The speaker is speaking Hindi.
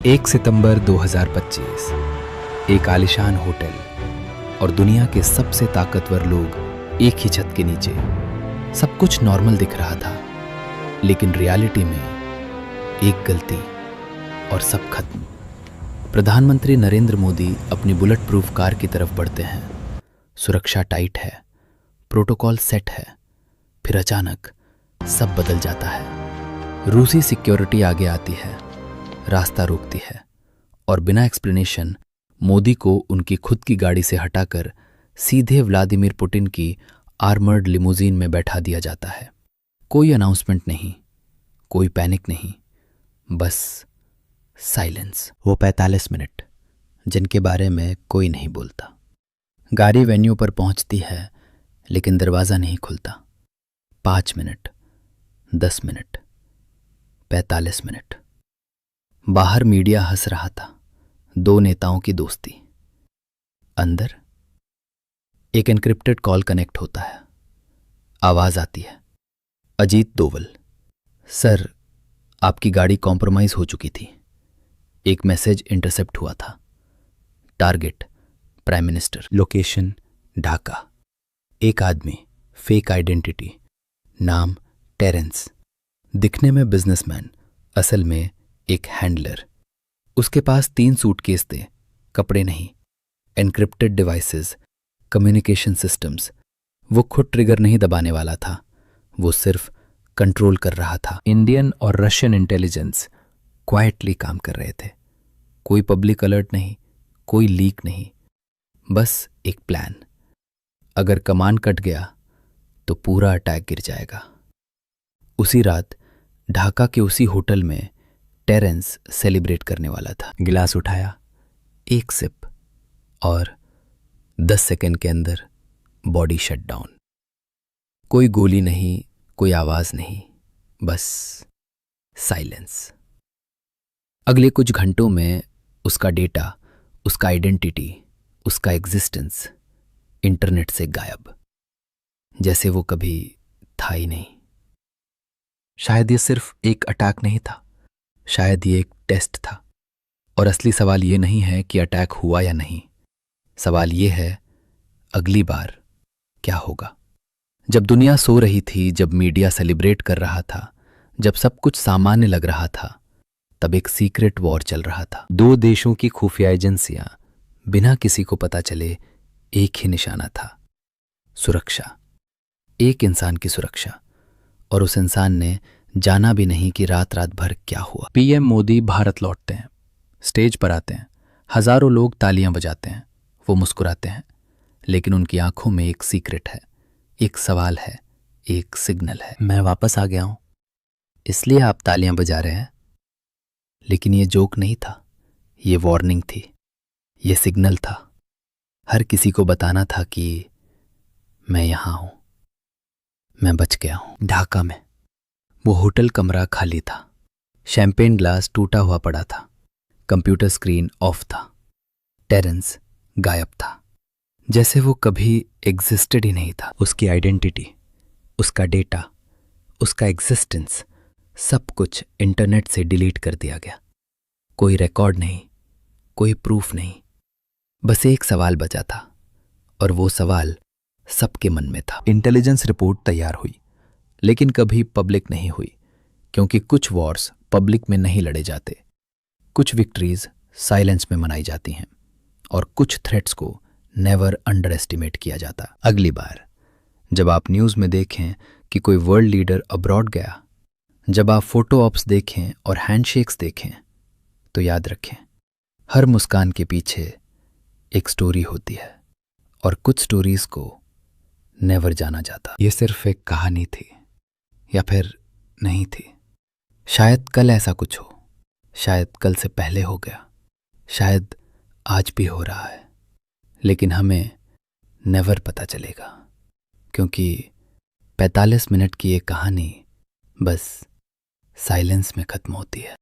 1 सितंबर 2025। एक आलिशान होटल और दुनिया के सबसे ताकतवर लोग एक ही छत के नीचे। सब कुछ नॉर्मल दिख रहा था, लेकिन रियलिटी में एक गलती और सब खत्म। प्रधानमंत्री नरेंद्र मोदी अपनी बुलेट प्रूफ कार की तरफ बढ़ते हैं। सुरक्षा टाइट है, प्रोटोकॉल सेट है। फिर अचानक सब बदल जाता है। रूसी सिक्योरिटी आगे आती है, रास्ता रोकती है और बिना एक्सप्लेनेशन मोदी को उनकी खुद की गाड़ी से हटाकर सीधे व्लादिमीर पुतिन की आर्मर्ड लिमोजीन में बैठा दिया जाता है। कोई अनाउंसमेंट नहीं, कोई पैनिक नहीं, बस साइलेंस। वो 45 मिनट जिनके बारे में कोई नहीं बोलता। गाड़ी वेन्यू पर पहुंचती है, लेकिन दरवाज़ा नहीं खुलता। 5 मिनट, 10 मिनट, 45 मिनट। बाहर मीडिया हंस रहा था। 2 नेताओं की दोस्ती। अंदर एक एन्क्रिप्टेड कॉल कनेक्ट होता है। आवाज आती है, अजीत दोवल। सर, आपकी गाड़ी कॉम्प्रोमाइज हो चुकी थी। एक मैसेज इंटरसेप्ट हुआ था। Target prime minister, location Dhaka. एक आदमी, फेक आइडेंटिटी, नाम टेरेंस, दिखने में बिजनेसमैन, असल में एक हैंडलर। उसके पास 3 सूटकेस थे, कपड़े नहीं। Encrypted devices, communication systems. वो खुद ट्रिगर नहीं दबाने वाला था, वो सिर्फ कंट्रोल कर रहा था। इंडियन और रशियन इंटेलिजेंस क्वाइटली काम कर रहे थे। कोई पब्लिक अलर्ट नहीं, कोई लीक नहीं, बस एक प्लान। अगर कमान कट गया तो पूरा अटैक गिर जाएगा। उसी रात ढाका के उसी होटल में टेरेंस सेलिब्रेट करने वाला था। गिलास उठाया, एक सिप, और 10 सेकंड के अंदर बॉडी शट डाउन। कोई गोली नहीं, कोई आवाज नहीं, बस साइलेंस। अगले कुछ घंटों में उसका डेटा, उसका आइडेंटिटी, उसका एग्जिस्टेंस इंटरनेट से गायब, जैसे वो कभी था ही नहीं। शायद ये सिर्फ एक अटैक नहीं था, शायद ये एक टेस्ट था। और असली सवाल ये नहीं है कि अटैक हुआ या नहीं, सवाल ये है अगली बार क्या होगा। जब दुनिया सो रही थी, जब मीडिया सेलिब्रेट कर रहा था, जब सब कुछ सामान्य लग रहा था, तब एक सीक्रेट वॉर चल रहा था। 2 देशों की खुफिया एजेंसियां, बिना किसी को पता चले एक ही निशाना था, सुरक्षा। एक इंसान की सुरक्षा, और उस इंसान ने जाना भी नहीं कि रात रात भर क्या हुआ। पीएम मोदी भारत लौटते हैं, स्टेज पर आते हैं, हजारों लोग तालियां बजाते हैं, वो मुस्कुराते हैं, लेकिन उनकी आंखों में एक सीक्रेट है, एक सवाल है, एक सिग्नल है। मैं वापस आ गया हूं, इसलिए आप तालियां बजा रहे हैं। लेकिन ये जोक नहीं था, ये वार्निंग थी, ये सिग्नल था। हर किसी को बताना था कि मैं यहां हूं, मैं बच गया हूं। ढाका में वो होटल कमरा खाली था। शैंपेन ग्लास टूटा हुआ पड़ा था, कंप्यूटर स्क्रीन ऑफ था। टेरेंस गायब था, जैसे वो कभी एग्जिस्टेड ही नहीं था। उसकी आइडेंटिटी, उसका डेटा, उसका एग्जिस्टेंस, सब कुछ इंटरनेट से डिलीट कर दिया गया। कोई रिकॉर्ड नहीं, कोई प्रूफ नहीं, बस एक सवाल बचा था, और वो सवाल सबके मन में था। इंटेलिजेंस रिपोर्ट तैयार हुई, लेकिन कभी पब्लिक नहीं हुई, क्योंकि कुछ वॉर्स पब्लिक में नहीं लड़े जाते। कुछ विक्ट्रीज साइलेंस में मनाई जाती हैं, और कुछ थ्रेट्स को नेवर अंडर एस्टिमेट किया जाता। अगली बार जब आप न्यूज़ में देखें कि कोई वर्ल्ड लीडर अब्रॉड गया, जब आप फोटो ऑप्स देखें और हैंडशेक्स देखें, तो याद रखें, हर मुस्कान के पीछे एक स्टोरी होती है, और कुछ स्टोरीज को नेवर जाना जाता। ये सिर्फ एक कहानी थी, या फिर नहीं थी। शायद कल ऐसा कुछ हो, शायद कल से पहले हो गया, शायद आज भी हो रहा है, लेकिन हमें नेवर पता चलेगा, क्योंकि 45 मिनट की ये कहानी बस साइलेंस में खत्म होती है।